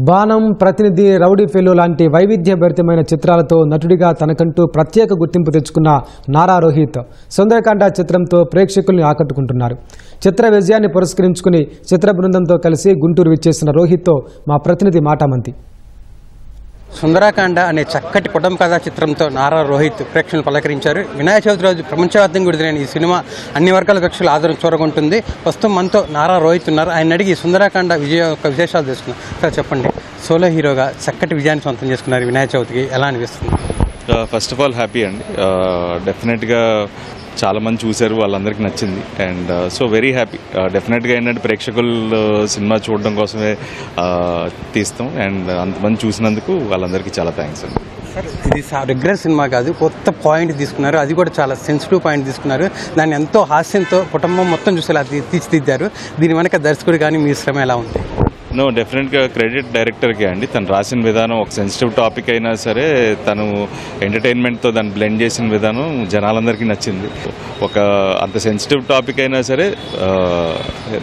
బాణం, ప్రతినిధి, rowdy fellow లాంటి వైవిధ్యభరితమైన చిత్రాలతో నటుడిగా తనకంటూ ప్రత్యేక గుర్తింపు తెచ్చుకున్న నారా రోహిత్ సుందరకాండ చిత్రంతో ప్రేక్షకుల్ని ఆకట్టుకుంటున్నారు. చిత్ర విజయాన్ని పురస్కరించుకుని చిత్ర బృందంతో కలిసి గుంటూరు విచ్చేసిన రోహిత్తో మా ప్రతినిధి మాటామంతి. సుందరకాండ అనే చక్కటి కుటుంబ కథా చిత్రంతో నారా రోహిత్ ప్రేక్షకులు పలకరించారు. వినాయక చవితి రోజు ప్రపంచవ్యాప్తంగా విడుదలైన ఈ సినిమా అన్ని వర్గాల ప్రేక్షకుల ఆదరణ చూరగొంటుంది. ప్రస్తుతం మనతో నారా రోహిత్ ఉన్నారు. ఆయన అడిగి సుందరకాండ యొక్క విశేషాలు తెలుసుకున్నారు. సార్ చెప్పండి, సోలో హీరోగా చక్కటి విజయాన్ని సొంతం చేసుకున్నారు. వినాయక చవితికి ఎలా అనిపిస్తుంది? ఫస్ట్ ఆఫ్ ఆల్ హ్యాపీ అండి. డెఫినెట్గా చాలామంది చూశారు, వాళ్ళందరికీ నచ్చింది. And so very happy. డెఫినెట్గా ఏంటంటే ప్రేక్షకులు సినిమా చూడడం కోసమే తీస్తాం. అండ్ అంతమంది చూసినందుకు వాళ్ళందరికీ చాలా థ్యాంక్స్ అండి. సార్, ఇది రెగ్యులర్ సినిమా కాదు, కొత్త పాయింట్ తీసుకున్నారు. అది కూడా చాలా సెన్సిటివ్ పాయింట్ తీసుకున్నారు. దాన్ని ఎంతో హాస్యంతో కుటుంబం మొత్తం చూసేలా తీర్చిదిద్దారు. దీని వెనక దర్శకుడు కానీ మీ శ్రమ ఎలా ఉంది? డెఫినెట్గా క్రెడిట్ డైరెక్టర్కే అండి. తను రాసిన విధానం, ఒక సెన్సిటివ్ టాపిక్ అయినా సరే తను ఎంటర్టైన్మెంట్తో దాన్ని బ్లెండ్ చేసిన విధానం జనాలందరికీ నచ్చింది. ఒక అంత సెన్సిటివ్ టాపిక్ అయినా సరే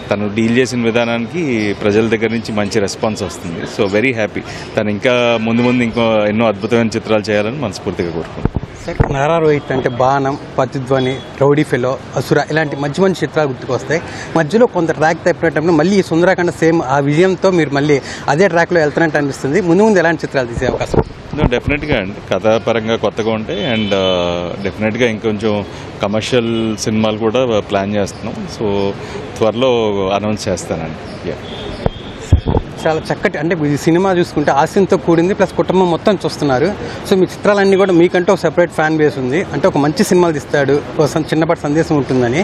తను డీల్ చేసిన విధానానికి ప్రజల దగ్గర నుంచి మంచి రెస్పాన్స్ వస్తుంది. So very happy. తను ఇంకా ముందు ఇంకో ఎన్నో అద్భుతమైన చిత్రాలు చేయాలని మనస్ఫూర్తిగా కోరుకుంటున్నాను. సార్, నారా రోహిత్ అంటే బాణం, ప్రతిధ్వని, రౌడీ ఫెలో, అసుర ఇలాంటి మంచి చిత్రాలు గుర్తుకొస్తాయి. మధ్యలో కొంత ట్రాక్ తప్పినప్పుడు మళ్ళీ ఈ సుందరకాండ సేమ్ ఆ విజయంతో మీరు మళ్ళీ అదే ట్రాక్లో వెళ్తున్నట్టు అనిపిస్తుంది. ముందు ఎలాంటి చిత్రాలు తీసే అవకాశం? డెఫినెట్గా అండి, కథాపరంగా కొత్తగా ఉంటాయి. అండ్ డెఫినెట్గా ఇంకొంచెం కమర్షియల్ సినిమాలు కూడా ప్లాన్ చేస్తున్నాం. సో త్వరలో అనౌన్స్ చేస్తానండి. చాలా చక్కటి, అంటే ఈ సినిమా చూసుకుంటే హాస్యంతో కూడింది, ప్లస్ కుటుంబం మొత్తం చూస్తున్నారు. సో మీ చిత్రాలన్నీ కూడా మీకంటే ఒక సెపరేట్ ఫ్యాన్ బేస్ ఉంది. అంటే ఒక మంచి సినిమాలు తీస్తాడు, చిన్నపాటి సందేశం ఉంటుందని.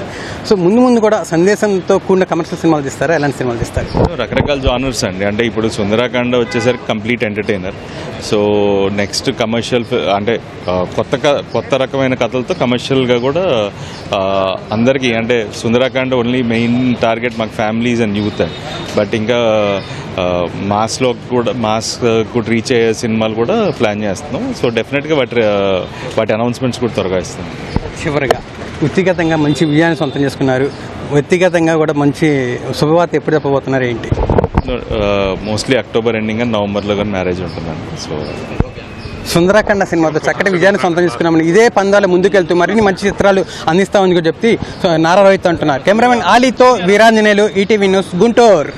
సో ముందు కూడా సందేశంతో కూడిన కమర్షియల్ సినిమాలు తీస్తారా? ఎలాంటి సినిమాలు తీస్తారు? రకరకాల జానర్స్ అండి. అంటే ఇప్పుడు సుందరకాండ వచ్చేసరికి complete entertainer. So next commercial, అంటే కొత్త రకమైన కథలతో కమర్షియల్గా కూడా అందరికీ, అంటే సుందరకాండ ఓన్లీ మెయిన్ టార్గెట్ మాకు families and youth and, but ఇంకా మాస్లో కూడా మాస్కు రీచ్ అయ్యే సినిమాలు కూడా ప్లాన్ చేస్తున్నాం. సో డెఫినెట్గా వాటి అనౌన్స్మెంట్స్ కూడా త్వరగా ఇస్తాం. చివరిగా వ్యక్తిగతంగా మంచి విజయాన్ని సొంతం చేసుకున్నారు. వ్యక్తిగతంగా కూడా మంచి శుభవార్త ఎప్పుడు చెప్పబోతున్నారు ఏంటి? మోస్ట్లీ అక్టోబర్ ఎండింగ్ అండ్ నవంబర్లో కానీ మ్యారేజ్ ఉంటుందండి. సో సుందరకాండ సినిమాతో చక్కటి విజయాన్ని సొంతం చేసుకున్నామని, ఇదే పందాలు ముందుకెళ్తూ మరిన్ని మంచి చిత్రాలు అందిస్తామని కూడా చెప్తే నారా రోహిత్ అంటున్నారు. కెమెరామెన్ ఆలీతో వీరాంజనేయులు, ఈటీవీ న్యూస్, గుంటూరు.